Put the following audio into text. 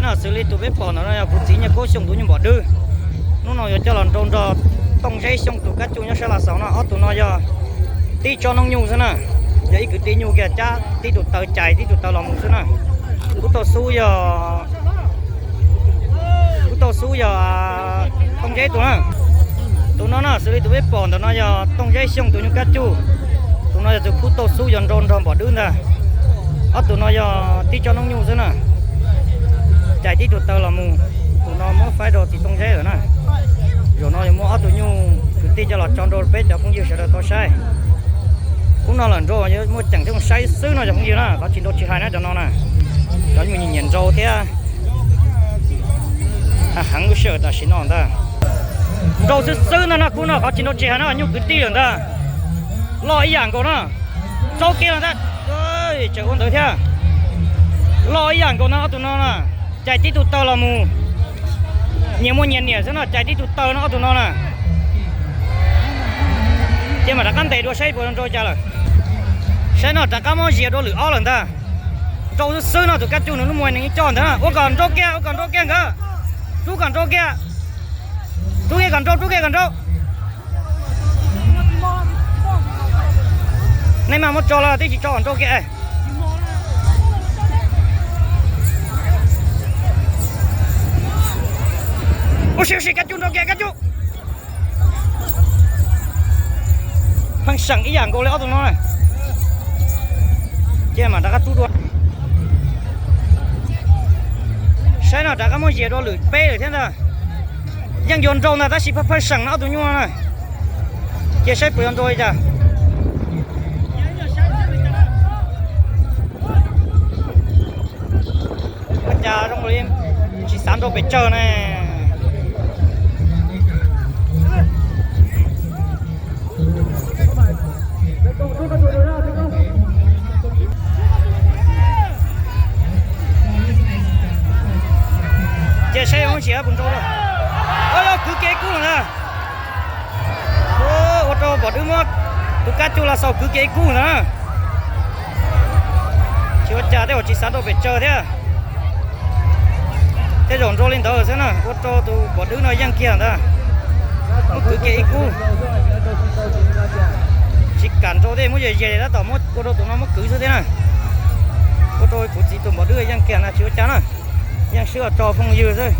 nó xử lý tụi bé bỏ nó là phụ chính nhà cố xong tụi nhau bỏ đưa nó nói cho lần trôn cho tông giấy xong tụi các chú nhau sẽ là sao nó tụi nó giờ tí cho nông nhung thế nè giờ cứ tí nhung kìa cha tí tụi tàu chạy tí tụi tàu lòng thế nè cú tàu xu giờ tông giấy tụi nó nè xử lý tụi bé bỏ tụi nó giờ tông giấy xong tụi nhau các chú tụi nó giờ cú tàu xu dần trôn bỏ đưa nè tụi nó giờ tí cho nông nhung thế nè chạy tí tụi tàu là mù tụi nó mới phải đồ thì tông giấy rồi nè rồi nó mua tụi nhung cứ tí cho là tròn đồ bé cho cũng như sẽ được to sai cũng nó lần rồi như mua chẳng thấy một sai xứ nó chẳng như nè có chỉ đồ chỉ hai nó cho nó nè đó mình nhìn râu thế hắn cứ sợ ta xin nó ta râu xứ nó cũng nó có chỉ đồ chỉ hai nó như cứ tí rồi ta lo ý dạng của nó râu kia là ta ơi chờ con tới thế lo ý dạng của nó tụi nó nè chạy tí tụi tao là mù nhiều mua nhiều thế nó chạy tí tụi tao nó tụi nó nè chứ mà đã cắn tay đua say bộ rồi cha rồi say nó đã cắn món gì đó lửa ó lần ta trâu sứ nó tụi các chú nó mua này tròn thế nè ô còn trâu kia cơ chú còn trâu kia còn trâu này mà một trâu là tí chỉ tròn trâu kia ô xíu các chú trâu kia các chú thằng sẵn ý dạng cô lấy tụi nó này chứ mà đã cắt chút luôn sai nào đã cắt món gì đó lưỡi bê rồi thế nào nhưng dồn trâu là ta chỉ phải sẵn nó tụi nhau này chứ sai bữa rồi chả bây giờ trong rồi chỉ sáng đâu phải chờ này chế xe ông chỉ ở bồn trâu rồi, ôi cứ kế cũ nữa, ô tô bỏ đứa mất, tụi cá chú là sao cứ kế cũ nữa, chiều cha thế chỉ sáng đâu phải chờ thế, thế rộn rô lên tàu thế nè, ô tô tụi bỏ đứa nó giăng kia nữa, cứ kế cũ, chỉ cản trâu thế, mỗi giờ về đã tàu mất, ô tô tụi nó mất cứ thế nè, ô tô của chị tụi bỏ đứa giăng kia là chiều cha nè. Yang sửa trò phong dư rồi